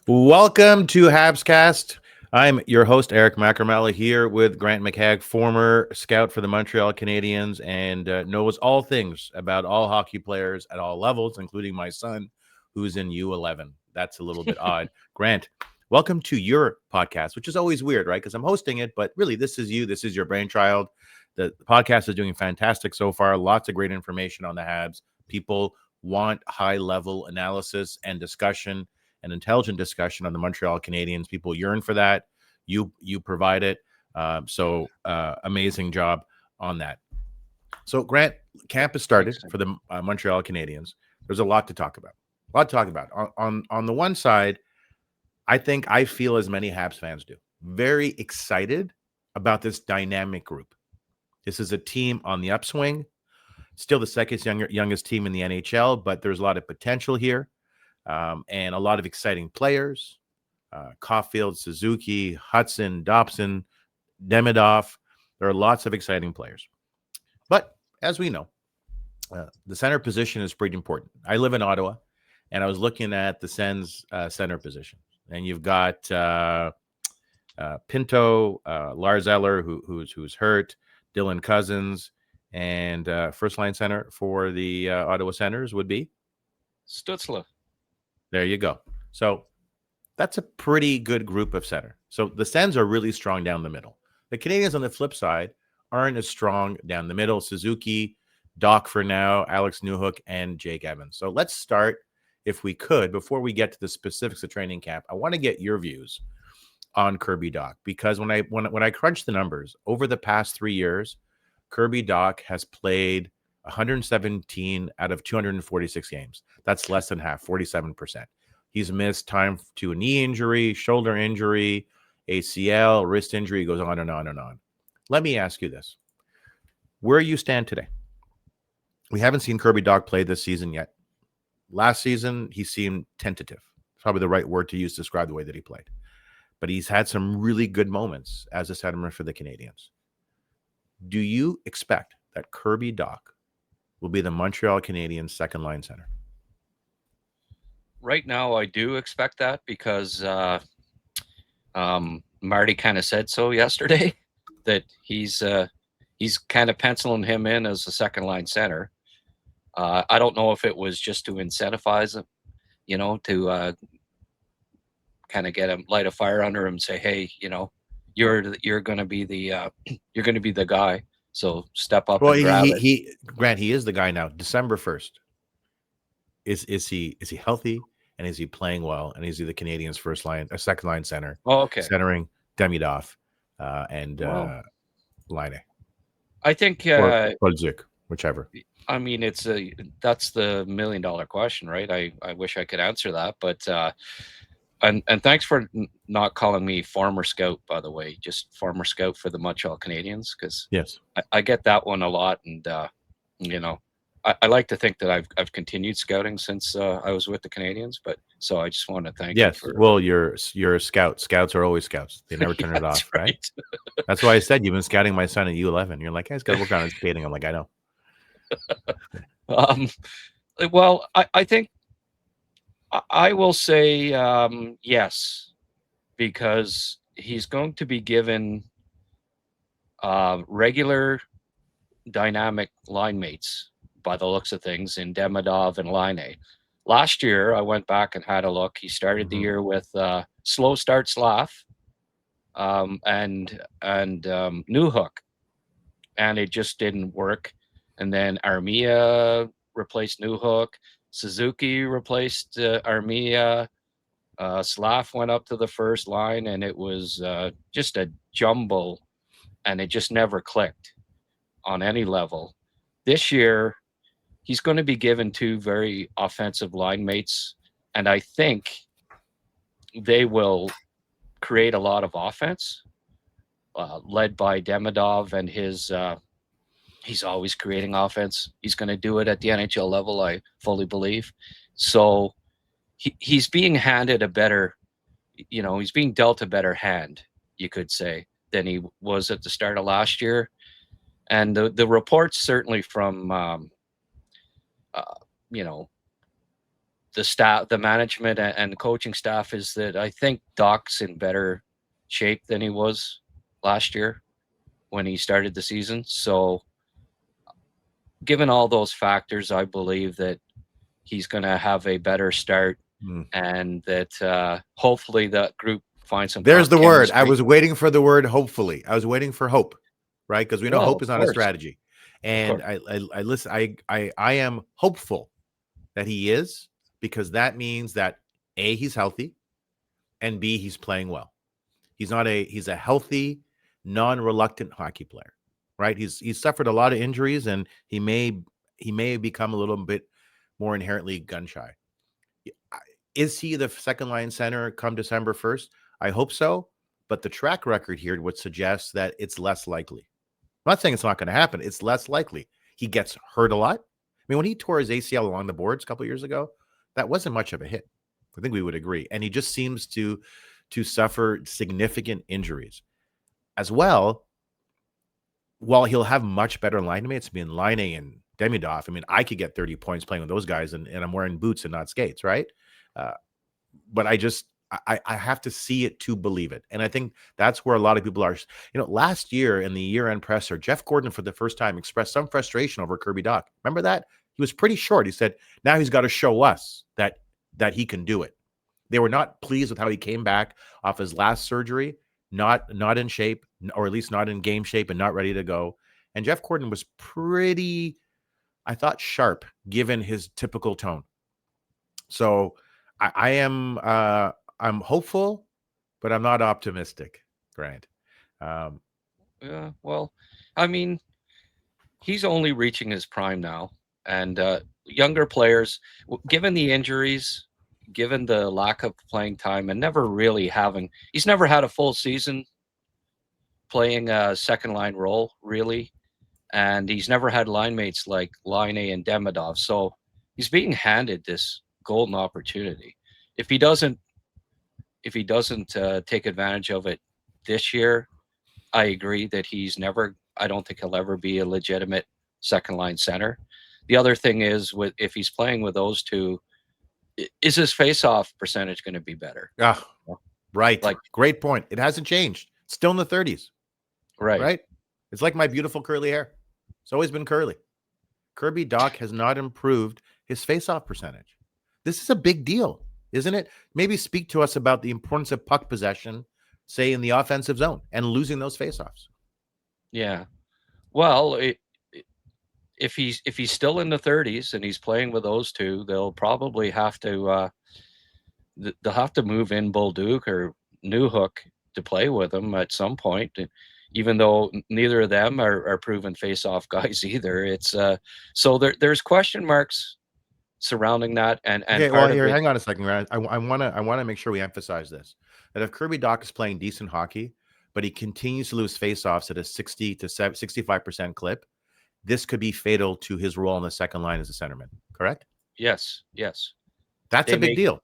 Welcome to HabsCast. I'm your host, Eric Macramalla, here with Grant McCagg, former scout for the Montreal Canadiens, and knows all things about all hockey players at all levels, including my son, who's in U11. That's a little bit odd. Grant, welcome to your podcast, which is always weird, right? Because I'm hosting it, but really, this is you. This is your brainchild. The podcast is doing fantastic so far. Lots of great information on the Habs. People want high-level analysis and discussion, an intelligent discussion on the Montreal Canadiens. People yearn for that. You provide it. Amazing job on that. So, Grant, camp has started for the Montreal Canadiens. There's a lot to talk about. On the one side, I feel as many Habs fans do. Very excited about this dynamic group. This is a team on the upswing. Still the second youngest team in the NHL, but there's a lot of potential here. And a lot of exciting players, Caulfield, Suzuki, Hudson, Dobson, Demidov. There are lots of exciting players. But as we know, the center position is pretty important. I live in Ottawa, and I was looking at the Sens center position. And you've got Pinto, Lars Eller, who's hurt, Dylan Cousins, and first-line center for the Ottawa Senators would be? Stützle. There you go. So that's a pretty good group of center. So the Sens are really strong down the middle. The Canadiens on the flip side aren't as strong down the middle. Suzuki, Dach for now, Alex Newhook, and Jake Evans. So let's start, if we could, before we get to the specifics of training camp. I want to get your views on Kirby Dach, because when I crunch the numbers over the past 3 years, Kirby Dach has played 117 out of 246 games. That's less than half, 47%. He's missed time to a knee injury, shoulder injury, ACL, wrist injury, goes on and on and on. Let me ask you this. Where you stand today? We haven't seen Kirby Dach play this season yet. Last season, he seemed tentative. Probably the right word to use to describe the way that he played. But he's had some really good moments as a centerman for the Canadiens. Do you expect that Kirby Dach will be the Montreal Canadiens second line center? Right now, I do expect that because Marty kind of said so yesterday that he's kind of penciling him in as a second line center. I don't know if it was just to incentivize him, to kind of get him, light a fire under him, say, hey, you're going to be the guy. So step up and grab it. Grant, he is the guy now. December 1st. Is he healthy, and is he playing well, and is he the Canadiens' second line center? Oh, okay. Centering Demidov and Laine. I think or Zych, whichever. I mean, that's the $1 million question, right? I wish I could answer that, but and thanks for not calling me former scout, by the way, just former scout for the Montreal Canadiens, because yes, I get that one a lot, and I like to think that I've continued scouting since I was with the Canadiens, but so I just want to thank you for. Well, you're a scout. Scouts are always scouts. They never turn it off, right? That's why I said you've been scouting my son at U11. You're like, hey, he's got to work on his skating. I'm like, I know. Well, I think I will say yes, because he's going to be given regular dynamic line mates by the looks of things in Demidov and Laine. Last year, I went back and had a look. He started the year with slow start Slav and Newhook, and it just didn't work. And then Armia replaced Newhook. Suzuki replaced Armia. Slav went up to the first line, and it was just a jumble, and it just never clicked on any level. This year, he's going to be given two very offensive line mates, and I think they will create a lot of offense, led by Demidov and his he's always creating offense. He's going to do it at the NHL level, I fully believe. So he's being handed a better, he's being dealt a better hand, you could say, than he was at the start of last year. And the reports certainly from, the staff, the management and the coaching staff is that I think Dach's in better shape than he was last year when he started the season. So given all those factors, I believe that he's going to have a better start and that hopefully that group finds some There's the word. I chemistry. was waiting for the word hopefully. I was waiting for hope, right? Because we know Well, hope is of not a course. strategy. And I listen, I am hopeful that he is, because that means that A, he's healthy, and B, he's playing well. He's a healthy, non-reluctant hockey player, right? He's suffered a lot of injuries, and he may have become a little bit more inherently gun shy. Is he the second line center come December 1st? I hope so, but the track record here would suggest that it's less likely. I'm not saying it's not going to happen. It's less likely. He gets hurt a lot. I mean, when he tore his ACL along the boards a couple of years ago, that wasn't much of a hit. I think we would agree. And he just seems to suffer significant injuries as well. While he'll have much better line mates, I mean, Laine and Demidov, I mean, I could get 30 points playing with those guys, and I'm wearing boots and not skates, right? But I have to see it to believe it. And I think that's where a lot of people are. You know, last year in the year-end presser, Jeff Gordon for the first time expressed some frustration over Kirby Dach. Remember that? He was pretty short. He said, now he's got to show us that he can do it. They were not pleased with how he came back off his last surgery, not in shape, or at least not in game shape and not ready to go. And Jeff Gordon was pretty, I thought, sharp given his typical tone. So I'm hopeful, but I'm not optimistic, Grant. Yeah, well, I mean, he's only reaching his prime now, and younger players, given the injuries, given the lack of playing time, and he's never had a full season playing a second line role, really, and he's never had line mates like Laine and Demidov, so he's being handed this golden opportunity. If he doesn't take advantage of it this year, I agree that I don't think he'll ever be a legitimate second line center. The other thing is, if he's playing with those two, is his face-off percentage going to be better? Ah, right. Like, great point. It hasn't changed. It's still in the 30s. Right. It's like my beautiful curly hair. It's always been curly. Kirby Dach has not improved his face-off percentage. This is a big deal, isn't it? Maybe speak to us about the importance of puck possession, say in the offensive zone, and losing those face-offs. Yeah. Well, if he's still in the 30s and he's playing with those two, they'll probably have to move in Bolduc or Newhook to play with him at some point. Even though neither of them are proven face-off guys either, it's so there's question marks surrounding that. And okay, well, here, hang on a second, Ryan. I want to make sure we emphasize this: that if Kirby Dach is playing decent hockey, but he continues to lose face-offs at a 60 to 65% clip, this could be fatal to his role in the second line as a centerman. Correct? Yes. That's a big deal.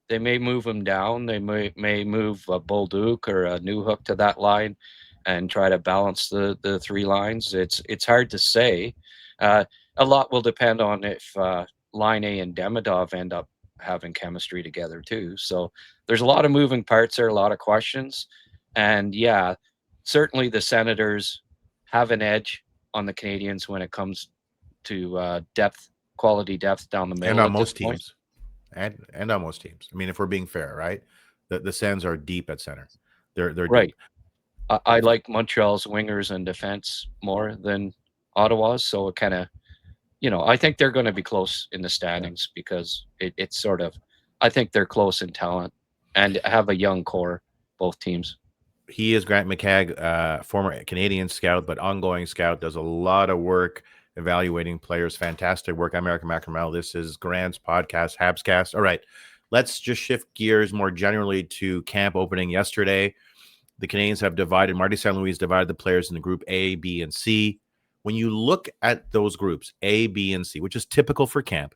They may move him down. They may move Bolduc or a Newhook to that line and try to balance the three lines. It's hard to say. A lot will depend on if Laine and Demidov end up having chemistry together too. So there's a lot of moving parts there, a lot of questions. And yeah, certainly the Senators have an edge on the Canadiens when it comes to quality depth down the middle. And on most teams. And on most teams. I mean, if we're being fair, right? The Sens are deep at center. They're right. Deep. I like Montreal's wingers and defense more than Ottawa's, so it kind of, I think they're going to be close in the standings because it's sort of, I think they're close in talent and have a young core, both teams. He is Grant McCagg, former Canadian scout, but ongoing scout, does a lot of work evaluating players. Fantastic work. I'm Eric Macramalla. This is Grant's podcast, HabsCast. All right, let's just shift gears more generally to camp opening yesterday. The Canadiens have divided, Marty St. Louis divided the players in the group A, B, and C. When you look at those groups, A, B, and C, which is typical for camp,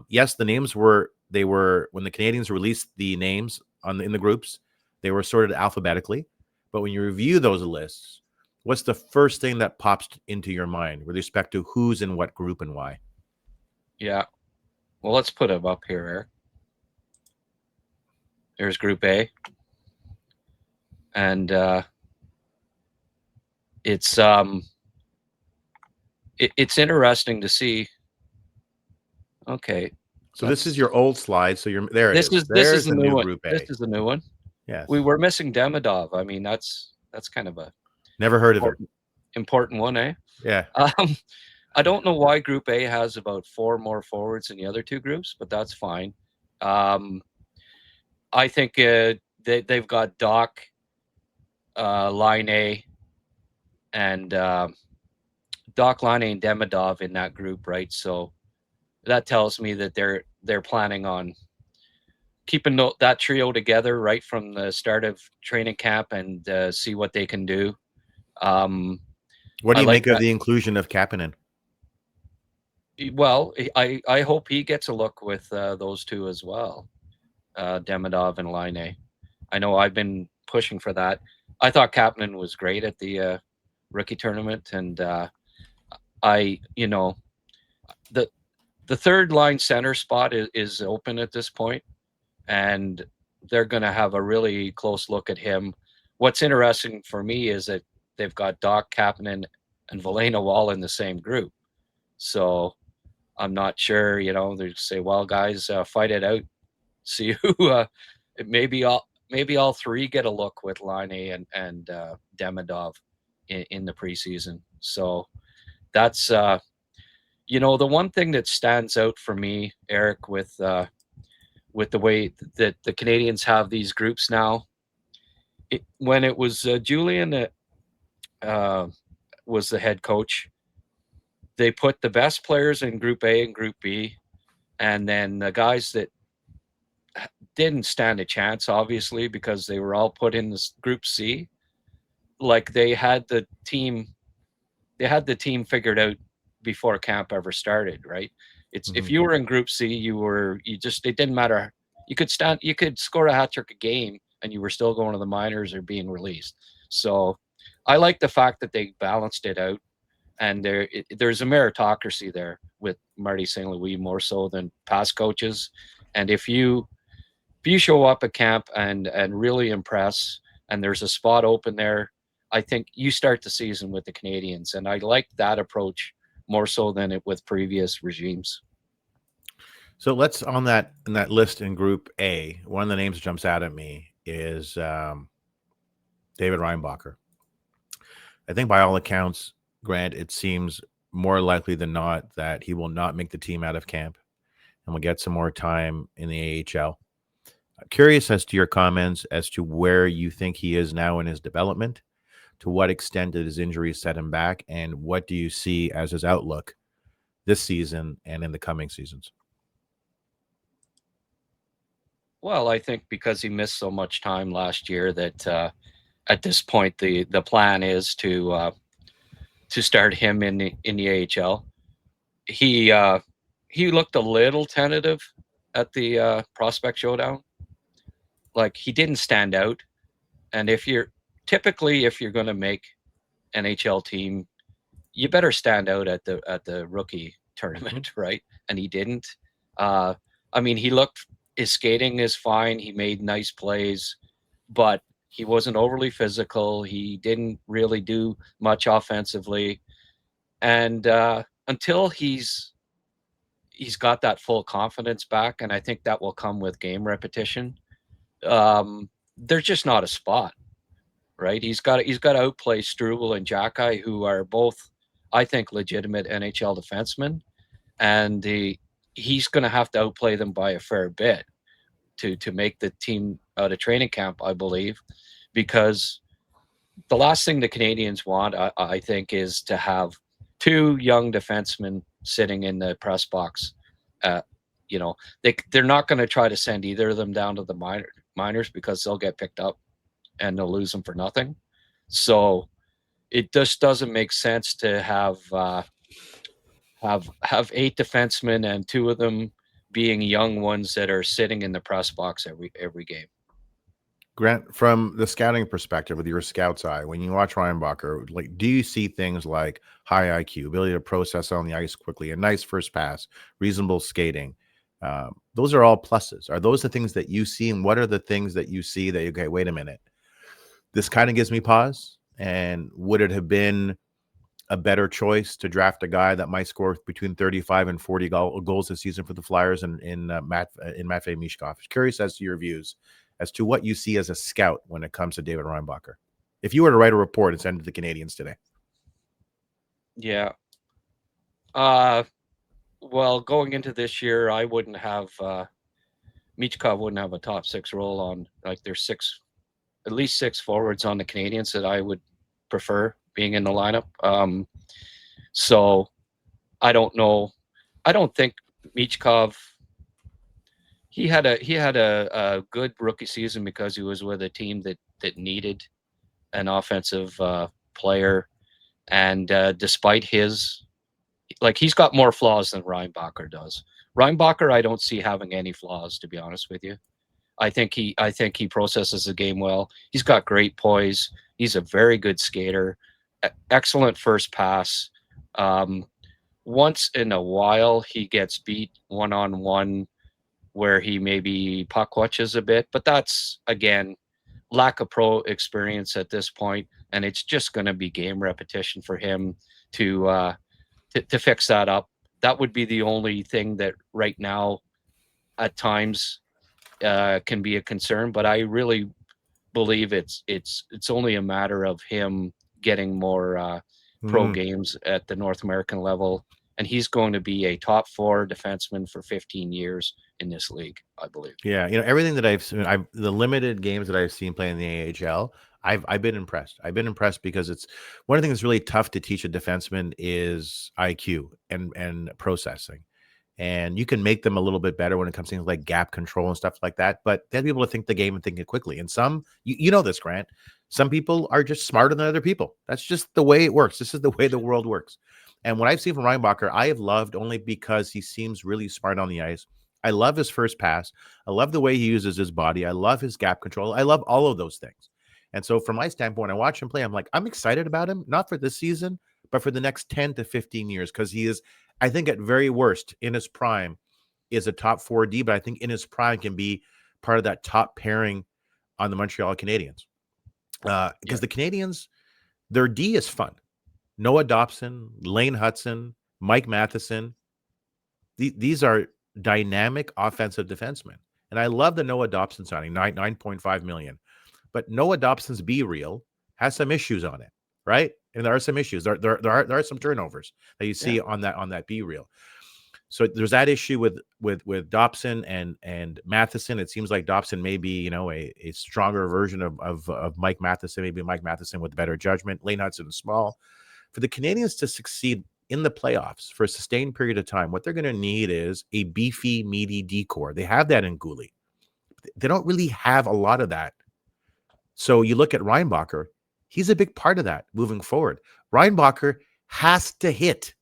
yes, the names when the Canadiens released the names in the groups, they were sorted alphabetically. But when you review those lists, what's the first thing that pops into your mind with respect to who's in what group and why? Yeah. Well, let's put them up here, Eric. There's Group A. And it's interesting to see. Okay. So this is your old slide. So you're there. This is There's the a new new one. Group A. This is the new one. Yes. We were missing Demidov. I mean, that's kind of a never heard of it. Important one, eh? Yeah. I don't know why Group A has about 4 more forwards than the other 2 groups, but that's fine. I think they've got Dach, Laine, and Dach, Laine, and Demidov in that group, right? So that tells me that they're planning on keeping that trio together right from the start of training camp and see what they can do. What do you make of the inclusion of Kapanen? Well, I hope he gets a look with those 2 as well, Demidov and Laine. I know I've been pushing for that. I thought Kapanen was great at the rookie tournament, and the third line center spot is open at this point, and they're going to have a really close look at him. What's interesting for me is that they've got Dach, Kapanen, and Veleno all in the same group. So I'm not sure, they say, well, guys, fight it out. See who, maybe all 3 get a look with Laine and Demidov in the preseason. So that's, the one thing that stands out for me, Eric, with the way that the Canadiens have these groups now, when it was Julian that was the head coach, they put the best players in Group A and Group B, and then the guys that didn't stand a chance, obviously, because they were all put in this Group C. Like they had the team figured out before camp ever started, right? It's if you were in Group C, it didn't matter. You could score a hat trick a game, and you were still going to the minors or being released. So, I like the fact that they balanced it out, and there's a meritocracy there with Marty St. Louis more so than past coaches. And if you show up at camp and really impress, and there's a spot open there, I think you start the season with the Canadiens, and I like that approach more so than it with previous regimes. So let's in that list in Group A, one of the names that jumps out at me is David Reinbacher. I think by all accounts, Grant, it seems more likely than not that he will not make the team out of camp and will get some more time in the AHL. Curious as to your comments as to where you think he is now in his development, to what extent did his injuries set him back, and what do you see as his outlook this season and in the coming seasons? Well, I think because he missed so much time last year that at this point the plan is to start him in the AHL. He looked a little tentative at the prospect showdown. Like he didn't stand out, and if you're going to make NHL team, you better stand out at the rookie tournament, right? And he didn't. His skating is fine. He made nice plays, but he wasn't overly physical. He didn't really do much offensively, and until he's got that full confidence back, and I think that will come with game repetition. There's just not a spot, right? He's got to outplay Struble and Xhekaj, who are both, I think, legitimate NHL defensemen, and he's going to have to outplay them by a fair bit to make the team out of training camp, I believe, because the last thing the Canadiens want, I think, is to have 2 young defensemen sitting in the press box. They're not going to try to send either of them down to the minors because they'll get picked up and they'll lose them for nothing. So it just doesn't make sense to have 8 defensemen and 2 of them being young ones that are sitting in the press box every game. Grant, from the scouting perspective, with your scout's eye, when you watch Reinbacher, like, do you see things like high IQ, ability to process on the ice quickly, a nice first pass, reasonable skating, Those are all pluses. Are those the things that you see? And what are the things that you see that, okay, wait a minute, this kind of gives me pause? And would it have been a better choice to draft a guy that might score between 35 and 40 goals this season for the Flyers in Matvei Michkov? Curious as to your views as to what you see as a scout when it comes to David Reinbacher. If you were to write a report and send it to the Canadiens today. Yeah. Well, going into this year, I wouldn't have Michkov wouldn't have a top 6 role on, like, there's at least 6 forwards on the Canadiens that I would prefer being in the lineup. So I don't know. I don't think Michkov. He had a good rookie season because he was with a team that needed an offensive player, and despite his, like, he's got more flaws than Reinbacher does. Reinbacher, I don't see having any flaws, to be honest with you. I think he processes the game well. He's got great poise. He's a very good skater. Excellent first pass. Once in a while, he gets beat one-on-one where he maybe puck watches a bit, but that's, again, lack of pro experience at this point, and it's just going to be game repetition for him to fix that up. That would be the only thing that right now, at times, can be a concern. But I really believe it's only a matter of him getting more pro games at the North American level, and he's going to be a top 4 defenseman for 15 years in this league, I believe. Yeah, everything that I've seen, the limited games that I've seen playing in the AHL, I've been impressed. I've been impressed because it's one of the things that's really tough to teach a defenseman is IQ and processing. And you can make them a little bit better when it comes to things like gap control and stuff like that. But they have to be able to think the game and think it quickly. And some, you know this, Grant, some people are just smarter than other people. That's just the way it works. This is the way the world works. And what I've seen from Reinbacher, I have loved only because he seems really smart on the ice. I love his first pass. I love the way he uses his body. I love his gap control. I love all of those things. And so from my standpoint, I watch him play. I'm like, I'm excited about him, not for this season, but for the next 10 to 15 years, because he is, I think, at very worst in his prime is a top 4D, but I think in his prime can be part of that top pairing on the Montreal Canadiens. Because the Canadiens, their D is fun. Noah Dobson, Lane Hutson, Mike Matheson. These are dynamic offensive defensemen. And I love the Noah Dobson signing, 9.5 million. But Noah Dobson's B reel has some issues on it, right? And there are some issues. There are some turnovers that you see on that B reel. So there's that issue with Dobson and Matheson. It seems like Dobson may be, a stronger version of Mike Matheson, maybe Mike Matheson with better judgment. Lane Hutson is small. For the Canadiens to succeed in the playoffs for a sustained period of time, what they're going to need is a beefy, meaty D-core. They have that in Gouli. They don't really have a lot of that. So you look at Reinbacher, he's a big part of that moving forward. Reinbacher has to hit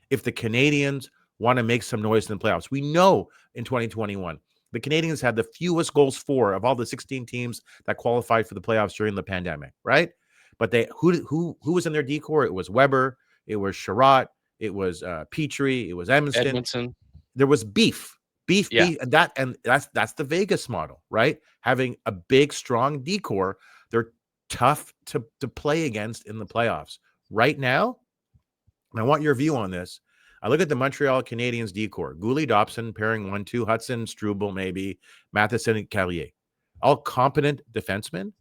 if the Canadiens want to make some noise in the playoffs. We know in 2021, the Canadiens had the fewest goals for of all the 16 teams that qualified for the playoffs during the pandemic, right? But who was in their D-core? It was Weber, it was Sherratt, it was Petrie, it was Edmondson. There was beef, beef. And that's the Vegas model, right? Having a big, strong D-core, they're tough to play against in the playoffs. Right now, and I want your view on this. I look at the Montreal Canadiens D-core: Gouli, Dobson, pairing 1-2, Hudson, Struble, maybe Matheson, and Carrier, all competent defensemen.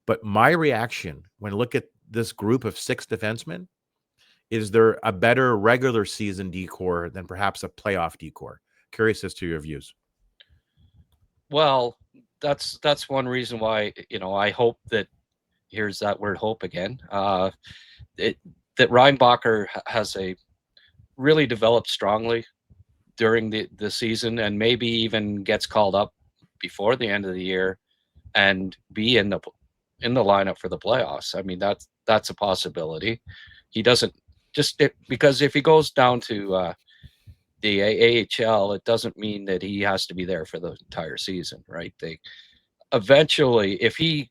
But my reaction when I look at this group of 6 defensemen is there a better regular season D-core than perhaps a playoff D-core? Curious as to your views. Well, that's one reason why, I hope that, here's that word hope again, that Reinbacher has really developed strongly during the season, and maybe even gets called up before the end of the year and be in the lineup for the playoffs. I mean, that's a possibility. He doesn't because if he goes down to the AHL, it doesn't mean that he has to be there for the entire season, right? They eventually, if he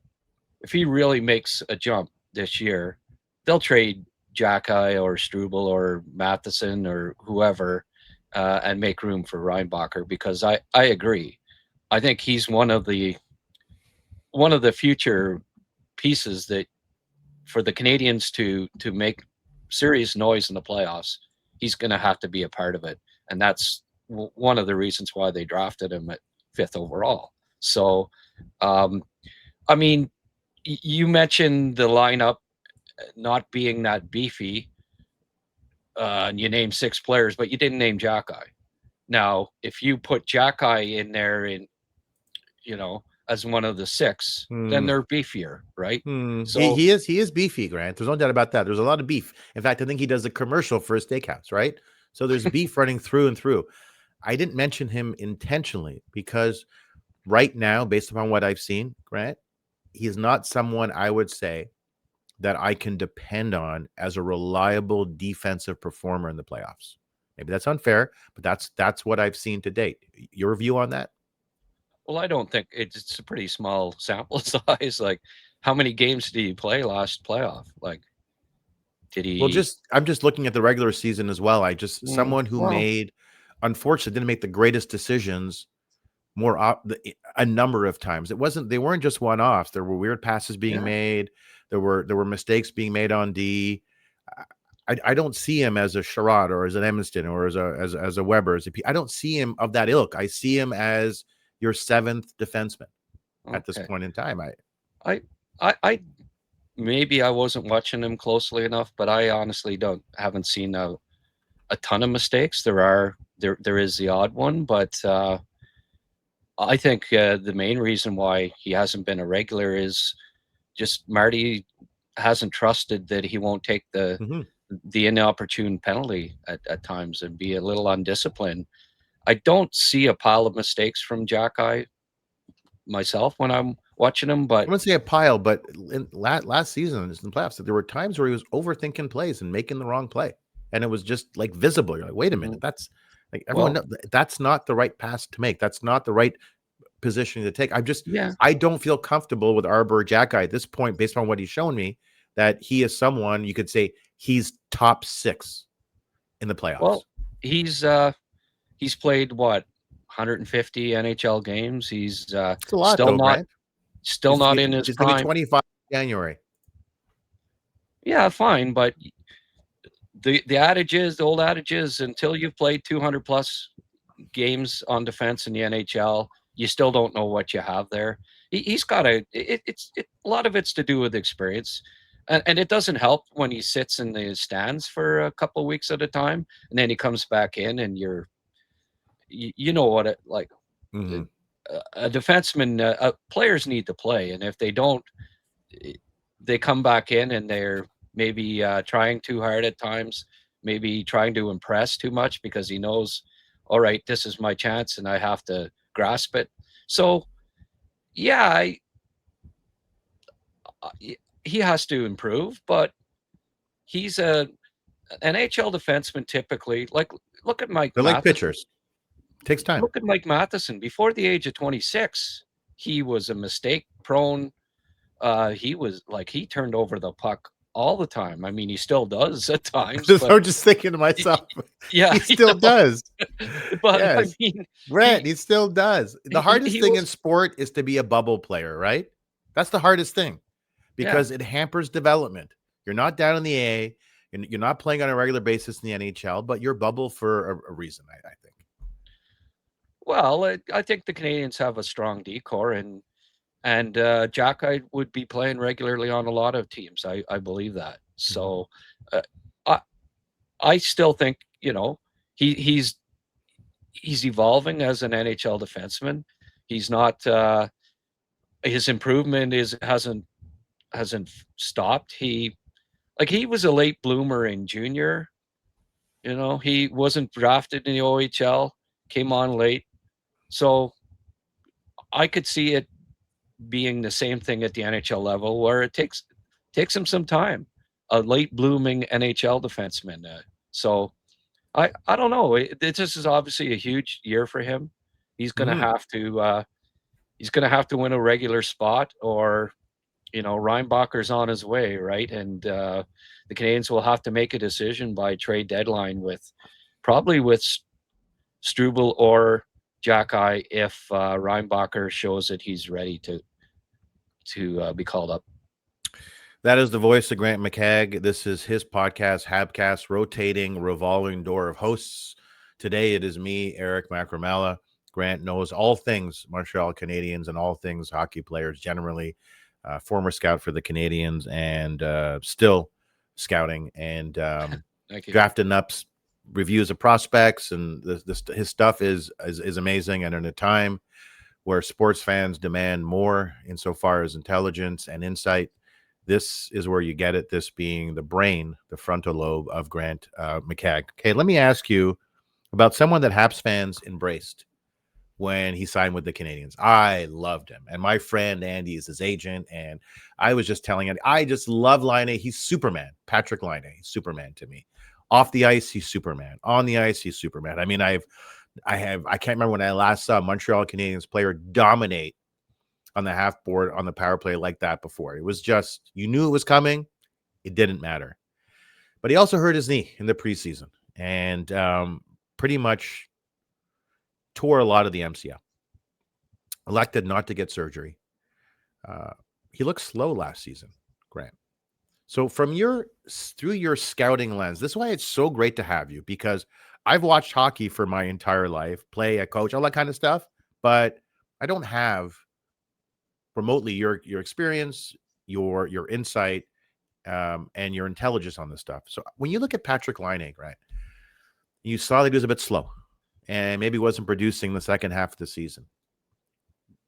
really makes a jump this year, they'll trade Xhekaj or Struble or Matheson or whoever, and make room for Reinbacher, because I agree. I think he's one of the future pieces that for the Canadiens to make serious noise in the playoffs, he's going to have to be a part of it, and that's one of the reasons why they drafted him at 5th overall. So, I mean, you mentioned the lineup not being that beefy, and you named 6 players, but you didn't name Xhekaj. Now, if you put Xhekaj in there as one of the 6, then they're beefier, right? So He is beefy, Grant. There's no doubt about that. There's a lot of beef. In fact, I think he does a commercial for a steakhouse, right? So there's beef running through and through. I didn't mention him intentionally because right now, based upon what I've seen, Grant, he's not someone I would say that I can depend on as a reliable defensive performer in the playoffs. Maybe that's unfair, but that's what I've seen to date. Your view on that? Well, I don't think it's a pretty small sample size. Like, how many games did he play last playoff? Like, did Well, he? I'm just looking at the regular season as well. Someone who Well, unfortunately, didn't make the greatest decisions a number of times. They weren't just one offs. There were weird passes being made. There were mistakes being made on D. I don't see him as a Sherrod or as an Edmonston or as a Weber. I don't see him of that ilk. I see him as your 7th defenseman at this point in time. I maybe I wasn't watching him closely enough, but I honestly haven't seen a ton of mistakes. There is the odd one, but I think the main reason why he hasn't been a regular is just Marty hasn't trusted that he won't take the inopportune penalty at times and be a little undisciplined. I don't see a pile of mistakes from Xhekaj myself when I'm watching him, but I wouldn't say a pile, but in last season in the playoffs, there were times where he was overthinking plays and making the wrong play, and it was just like visible. You're like, wait a minute, that's like everyone. That's not the right pass to make. That's not the right position to take. I don't feel comfortable with Arber Xhekaj at this point, based on what he's shown me, that he is someone you could say he's top 6 in the playoffs. Well, he's played what, 150 NHL games. He's it's a lot, still not in his he's prime. Gonna be 25 in January. Yeah, fine, but the old adage is until you've played 200 plus games on defense in the NHL, you still don't know what you have there. He's got a lot of it's to do with experience. And it doesn't help when he sits in the stands for a couple of weeks at a time, and then he comes back in, and you know what it like. Mm-hmm. A defenseman, players need to play, and if they don't, they come back in and they're maybe trying too hard at times, maybe trying to impress too much because he knows, all right, this is my chance and I have to grasp it. So, yeah, he has to improve, but he's an NHL defenseman typically. Like, look at Mike. They're Matheson. like pitchers. Takes time. Look at Mike Matheson. Before the age of 26, he was a mistake prone. He turned over the puck all the time. I mean, he still does at times. I'm just thinking to myself, he still does. But yes. I mean, Brett, he still does. The hardest thing in sport is to be a bubble player, right? That's the hardest thing because it hampers development. You're not down in the A, and you're not playing on a regular basis in the NHL, but you're bubble for a reason, I think. Well, I think the Canadiens have a strong decor, and Xhekaj would be playing regularly on a lot of teams. I believe that. So I still think, he's evolving as an NHL defenseman. He's not his improvement hasn't stopped. He was a late bloomer in junior. He wasn't drafted in the OHL, came on late. So I could see it being the same thing at the NHL level, where it takes him some time. A late blooming NHL defenseman. So I don't know. This is obviously a huge year for him. He's going to have to win a regular spot, or Reinbacher's on his way, right? And the Canadiens will have to make a decision by trade deadline with Struble or Xhekaj if Reinbacher shows that he's ready to be called up. That is the voice of Grant McCagg. This is his podcast, HabsCast, rotating, revolving door of hosts. Today it is me, Eric Macramalla. Grant knows all things Montreal Canadiens and all things hockey players generally. Former scout for the Canadiens and still scouting and drafting up reviews of prospects. And his stuff is amazing. And in a time where sports fans demand more insofar as intelligence and insight, this is where you get it, this being the brain, the frontal lobe of Grant McCagg. Okay, let me ask you about someone that Habs fans embraced when he signed with the Canadiens. I loved him. And my friend Andy is his agent. And I was just telling him, I just love Laine. He's Superman. Patrik Laine. He's Superman to me. Off the ice, he's Superman. On the ice, he's Superman. I mean, I can't remember when I last saw a Montreal Canadiens player dominate on the half board on the power play like that before. It was just, you knew it was coming. It didn't matter. But he also hurt his knee in the preseason and pretty much tore a lot of the MCL. Elected not to get surgery. He looked slow last season, Grant. So through your scouting lens, this is why it's so great to have you, because I've watched hockey for my entire life, play, a coach, all that kind of stuff, but I don't have remotely your experience, your insight, and your intelligence on this stuff. So when you look at Patrik Laine, right, you saw that he was a bit slow and maybe wasn't producing the second half of the season.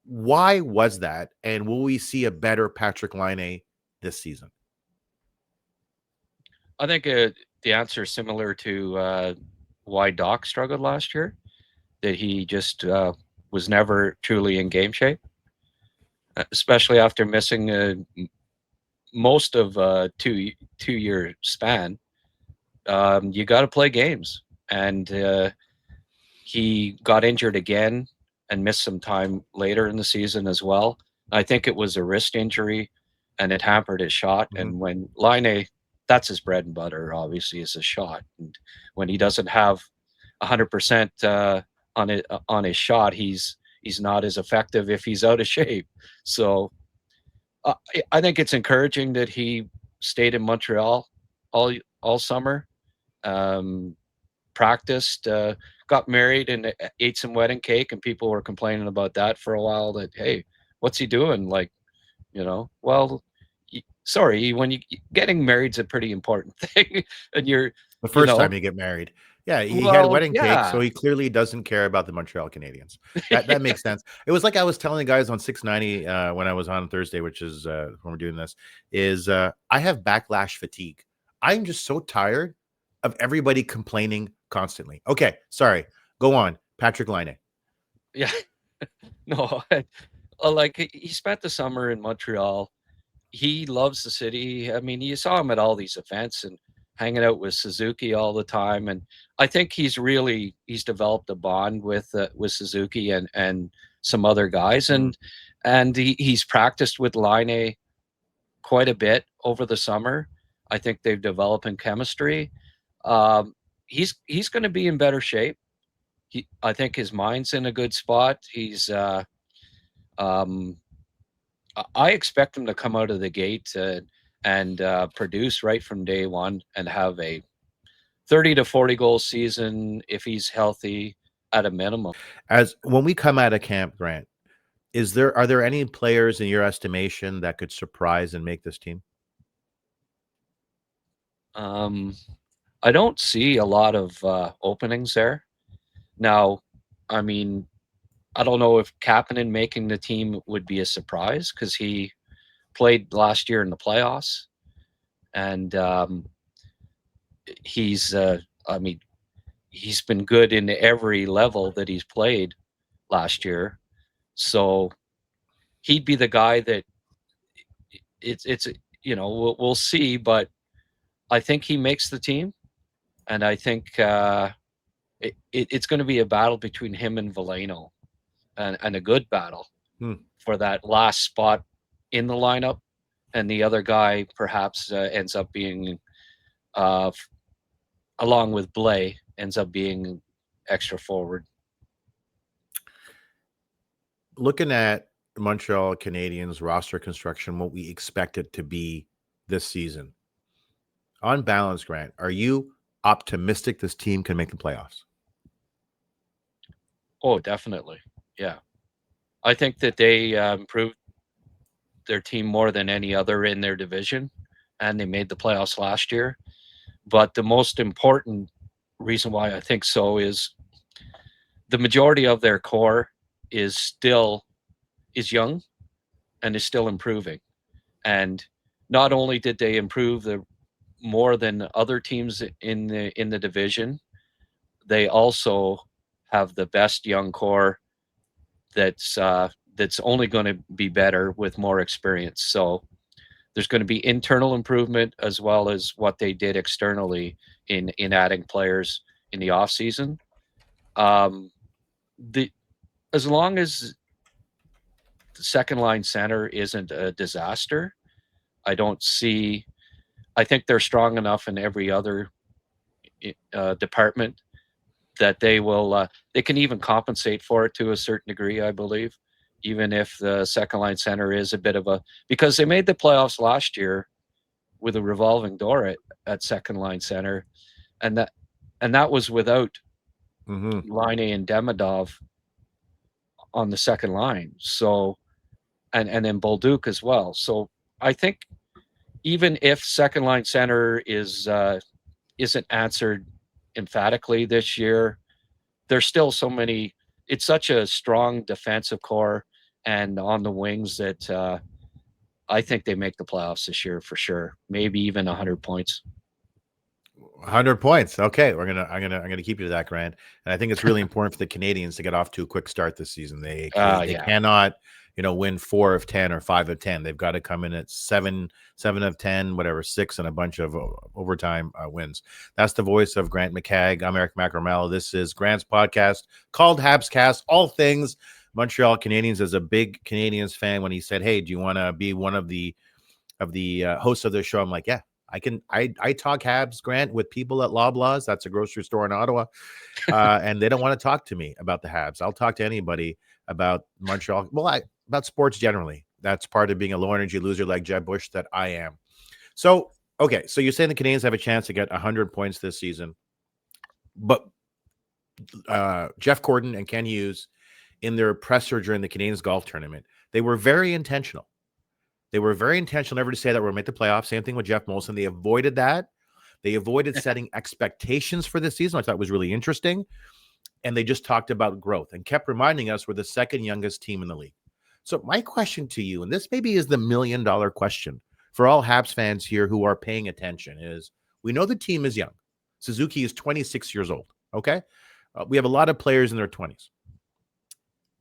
Why was that? And will we see a better Patrik Laine this season? I think the answer is similar to why Dach struggled last year, that he just was never truly in game shape, especially after missing most of a two-year span. You got to play games, and he got injured again and missed some time later in the season as well. I think it was a wrist injury, and it hampered his shot. Mm-hmm. And when Laine, that's his bread and butter, obviously, is a shot. And when he doesn't have 100% on his shot, he's not as effective if he's out of shape. So I think it's encouraging that he stayed in Montreal all summer, practiced, got married, and ate some wedding cake, and people were complaining about that for a while. That, hey, what's he doing? Like, well, sorry, when you getting married's a pretty important thing, and you're the first time you get married. Yeah, he had wedding cake, so he clearly doesn't care about the Montreal Canadiens. That makes sense. It was like I was telling the guys on 690 when I was on Thursday, which is when we're doing this, is I have backlash fatigue. I'm just so tired of everybody complaining constantly. Okay, sorry. Go on, Patrik Laine. Yeah, no, like he spent the summer in Montreal. He loves the city. I mean, you saw him at all these events and hanging out with Suzuki all the time. And I think he's developed a bond with Suzuki and some other guys. And he's practiced with Laine quite a bit over the summer. I think they've developed in chemistry. He's going to be in better shape. I think his mind's in a good spot. I expect him to come out of the gate and produce right from day one and have a 30 to 40 goal season if he's healthy at a minimum. As when we come out of camp, Grant, are there any players in your estimation that could surprise and make this team? I don't see a lot of openings there. Now, I mean, I don't know if Kapanen making the team would be a surprise because he played last year in the playoffs, and he's been good in every level that he's played last year. So he'd be the guy that it's we'll see, but I think he makes the team, and I think it's going to be a battle between him and Veleno. And a good battle for that last spot in the lineup. And the other guy perhaps ends up being, along with Blais, ends up being extra forward. Looking at Montreal Canadiens roster construction, what we expect it to be this season, on balance, Grant, are you optimistic this team can make the playoffs? Oh, definitely. Yeah. I think that they improved their team more than any other in their division, and they made the playoffs last year. But the most important reason why I think so is the majority of their core is young and is still improving. And not only did they improve the more than other teams in the division, they also have the best young core that's only going to be better with more experience. So there's going to be internal improvement as well as what they did externally in adding players in the off season. The As long as the second line center isn't a disaster, I don't see. I think they're strong enough in every other department that they will. They can even compensate for it to a certain degree, I believe, even if the second line center is a bit of a, because they made the playoffs last year with a revolving door at second line center, and that was without Laine and Demidov on the second line. So and then Bolduc as well. So I think even if second line center isn't answered emphatically this year, there's still so many. It's such a strong defensive core and on the wings that I think they make the playoffs this year for sure. Maybe even 100 points. 100 points. Okay, I'm gonna keep you to that, Grant. And I think it's really important for the Canadiens to get off to a quick start this season. They cannot, win 4 of 10 or 5 of 10. They've got to come in at 7 of 10, whatever, 6 and a bunch of overtime wins. That's the voice of Grant McCagg. I'm Eric Macramalla. This is Grant's podcast called HabsCast. All things Montreal Canadiens. As a big Canadiens fan, when he said, "Hey, do you want to be one of the hosts of the show?" I'm like, "Yeah, I can." I talk Habs, Grant, with people at Loblaws. That's a grocery store in Ottawa, and they don't want to talk to me about the Habs. I'll talk to anybody about Montreal. Well, about sports generally. That's part of being a low energy loser like Jeb Bush that I am. So, okay, so you're saying the Canadiens have a chance to get 100 points this season, but Jeff Gordon and Ken Hughes, in their presser during the Canadiens golf tournament, they were very intentional. They were very intentional never to say that we're going to make the playoffs. Same thing with Jeff Molson. They avoided that. They avoided setting expectations for this season, which I thought was really interesting. And they just talked about growth and kept reminding us we're the second youngest team in the league. So my question to you, and this maybe is the $1 million question for all Habs fans here who are paying attention, is we know the team is young. Suzuki is 26 years old, okay? We have a lot of players in their 20s.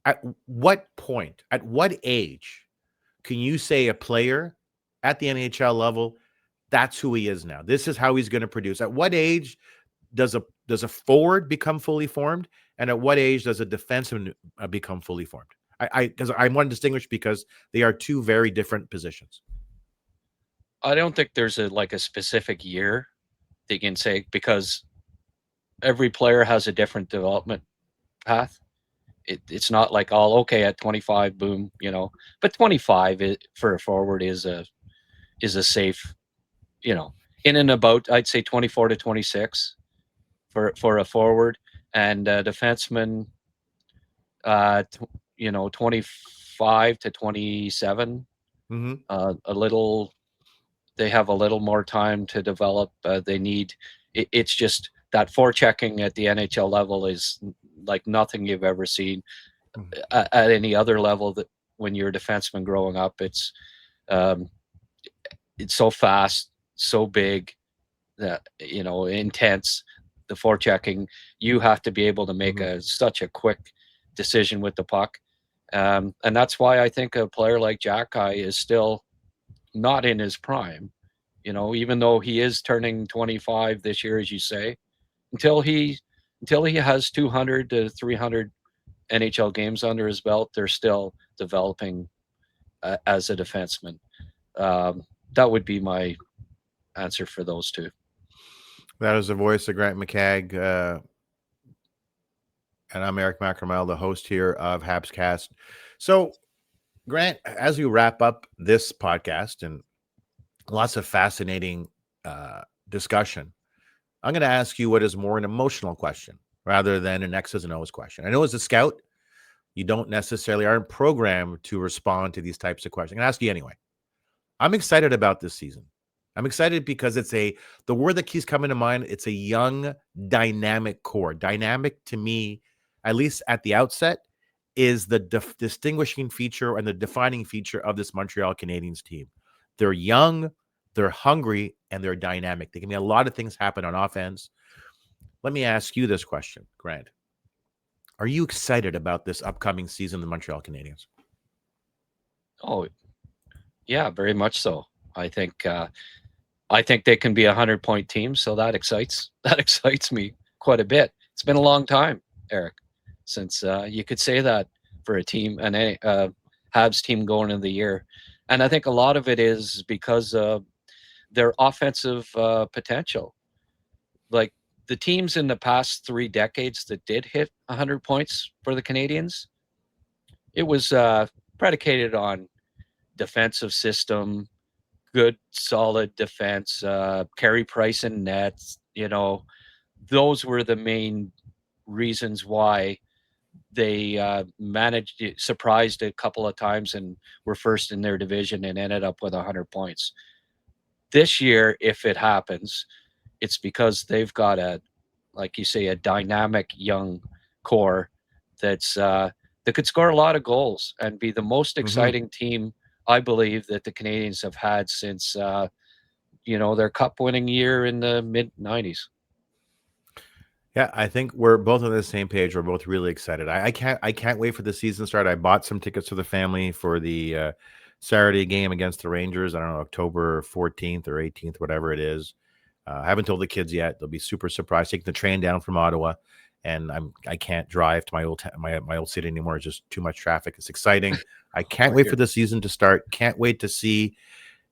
At what point, at what age can you say a player at the NHL level, that's who he is now? This is how he's going to produce. At what age does a forward become fully formed, and at what age does a defenseman become fully formed? Because I want to distinguish because they are two very different positions. I don't think there's a specific year that you can say, because every player has a different development path. It's not like all okay at 25, boom, But 25 for a forward is a safe, in and about, I'd say 24 to 26 for a forward, and a defenseman, 25 to 27. A little, they have a little more time to develop. They need. It's just that forechecking at the NHL level is like nothing you've ever seen at any other level. That when you're a defenseman growing up, it's so fast, so big, that intense. The forechecking, you have to be able to make such a quick decision with the puck, and that's why I think a player like Xhekaj is still not in his prime. Even though he is turning 25 this year, as you say, until he has 200 to 300 NHL games under his belt, they're still developing as a defenseman. That would be my answer for those two. That is the voice of Grant McCagg. And I'm Eric Macramalla, the host here of HabsCast. So, Grant, as we wrap up this podcast and lots of fascinating discussion, I'm going to ask you what is more an emotional question rather than an X's and O's question. I know as a scout, you don't necessarily aren't programmed to respond to these types of questions. I'm going to ask you anyway. I'm excited about this season. I'm excited because the word that keeps coming to mind, it's a young, dynamic core. Dynamic to me, at least at the outset, is the distinguishing feature and the defining feature of this Montreal Canadiens team. They're young, they're hungry, and they're dynamic. They can make a lot of things happen on offense. Let me ask you this question, Grant. Are you excited about this upcoming season of the Montreal Canadiens? Oh, yeah, very much so. I think they can be a 100-point team, so that excites me quite a bit. It's been a long time, Eric, since you could say that for a team, an Habs team going into the year, and I think a lot of it is because of their offensive potential. Like the teams in the past 3 decades that did hit 100 points for the Canadiens, it was predicated on defensive system, good, solid defense, Carey Price in nets. Those were the main reasons why they surprised a couple of times and were first in their division and ended up with 100 points. This year, if it happens, it's because they've got like you say, a dynamic young core that could score a lot of goals and be the most exciting team, I believe, that the Canadiens have had since their cup winning year in the mid 90s. Yeah, I think we're both on the same page. We're both really excited. I can't wait for the season to start. I bought some tickets for the family for the Saturday game against the Rangers. I don't know, October 14th or 18th, whatever it is. I haven't told the kids yet. They'll be super surprised. Taking the train down from Ottawa, and I can't drive to my old city anymore. It's just too much traffic. It's exciting. I can't wait for the season to start. Can't wait to see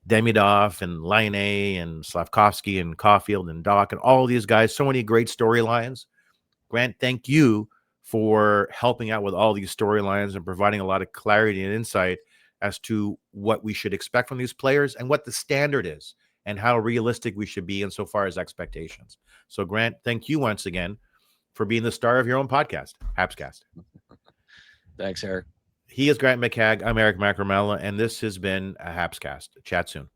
Demidov and Laine and Slavkovsky and Caulfield and Dach and all these guys. So many great storylines. Grant, thank you for helping out with all these storylines and providing a lot of clarity and insight as to what we should expect from these players and what the standard is and how realistic we should be insofar as expectations. So, Grant, thank you once again for being the star of your own podcast, HabsCast. Thanks, Eric. He is Grant McCagg. I'm Eric Macramalla, and this has been a HabsCast. Chat soon.